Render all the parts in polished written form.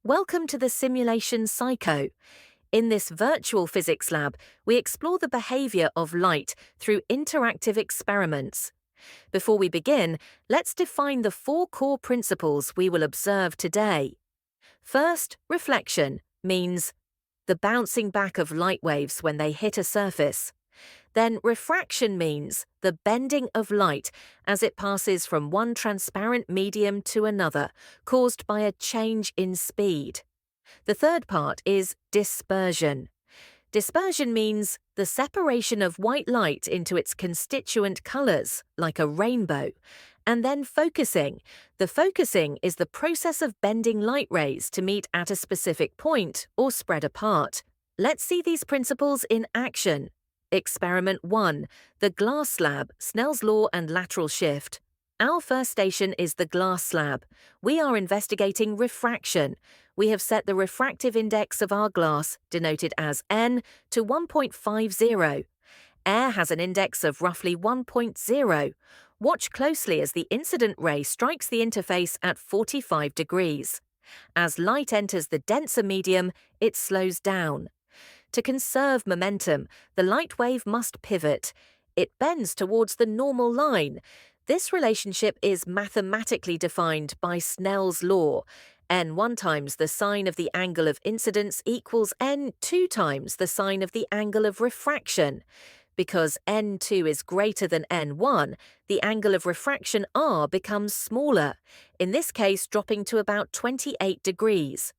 Welcome to the Simulation Psycho. In this virtual physics lab, we explore the behavior of light through interactive experiments. Before we begin, let's define the four core principles we will observe today. First, reflection means the bouncing back of light waves when they hit a surface. Then refraction means the bending of light as it passes from one transparent medium to another, caused by a change in speed. The third part is dispersion. Dispersion means the separation of white light into its constituent colors, like a rainbow. And then focusing. The focusing is the process of bending light rays to meet at a specific point or spread apart. Let's see these principles in action. Experiment 1. The glass slab, Snell's law and lateral shift. Our first station is the glass slab. We are investigating refraction. We have set the refractive index of our glass, denoted as N, to 1.50. Air has an index of roughly 1.0. Watch closely as the incident ray strikes the interface at 45 degrees. As light enters the denser medium, it slows down. To conserve momentum, the light wave must pivot. It bends towards the normal line. This relationship is mathematically defined by Snell's law. N1 times the sine of the angle of incidence equals N2 times the sine of the angle of refraction. Because N2 is greater than N1, the angle of refraction R becomes smaller, in this case dropping to about 28 degrees.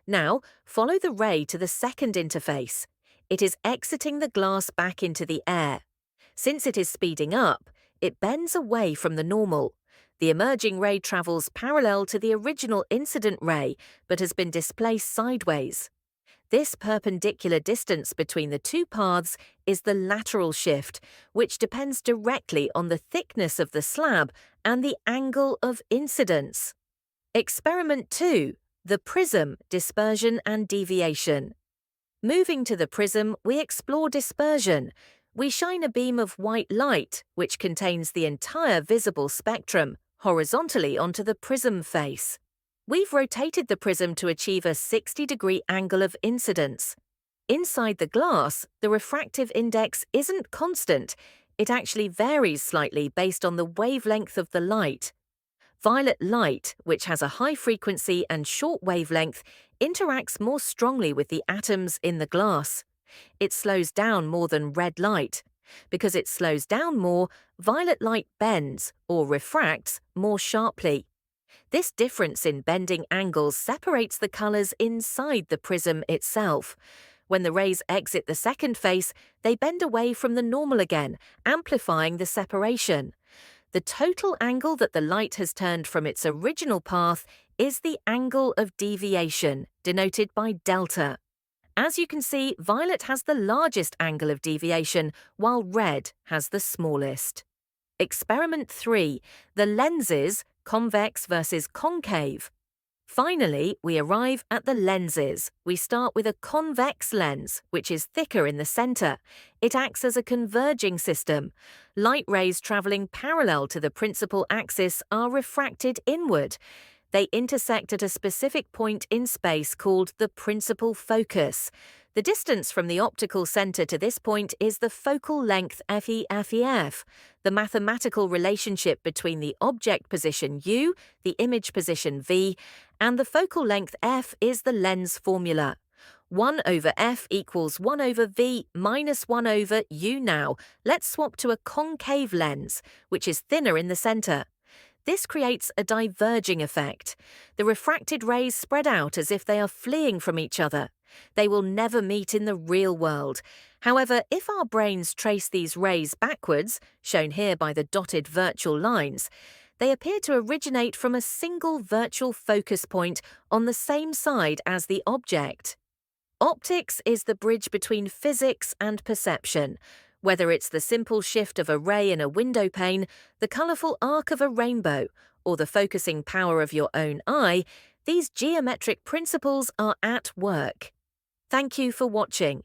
Now, follow the ray to the second interface. It is exiting the glass back into the air. Since it is speeding up, it bends away from the normal. The emerging ray travels parallel to the original incident ray, but has been displaced sideways. This perpendicular distance between the two paths is the lateral shift, which depends directly on the thickness of the slab and the angle of incidence. Experiment 2. The prism, dispersion and deviation. Moving to the prism, we explore dispersion. We shine a beam of white light, which contains the entire visible spectrum, horizontally onto the prism face. We've rotated the prism to achieve a 60-degree angle of incidence. Inside the glass, the refractive index isn't constant. It actually varies slightly based on the wavelength of the light. Violet light, which has a high frequency and short wavelength, interacts more strongly with the atoms in the glass. It slows down more than red light. Because it slows down more, violet light bends, or refracts, more sharply. This difference in bending angles separates the colors inside the prism itself. When the rays exit the second face, they bend away from the normal again, amplifying the separation. The total angle that the light has turned from its original path is the angle of deviation, denoted by delta. As you can see, violet has the largest angle of deviation, while red has the smallest. Experiment 3. The lenses, convex versus concave. Finally, we arrive at the lenses. We start with a convex lens, which is thicker in the center. It acts as a converging system. Light rays traveling parallel to the principal axis are refracted inward. They intersect at a specific point in space called the principal focus. The distance from the optical center to this point is the focal length FEF. The mathematical relationship between the object position U, the image position V, and the focal length f is the lens formula. 1 over f equals 1 over v minus 1 over u now. Let's swap to a concave lens, which is thinner in the center. This creates a diverging effect. The refracted rays spread out as if they are fleeing from each other. They will never meet in the real world. However, if our brains trace these rays backwards, shown here by the dotted virtual lines, they appear to originate from a single virtual focus point on the same side as the object. Optics is the bridge between physics and perception. Whether it's the simple shift of a ray in a window pane, the colourful arc of a rainbow, or the focusing power of your own eye, these geometric principles are at work. Thank you for watching.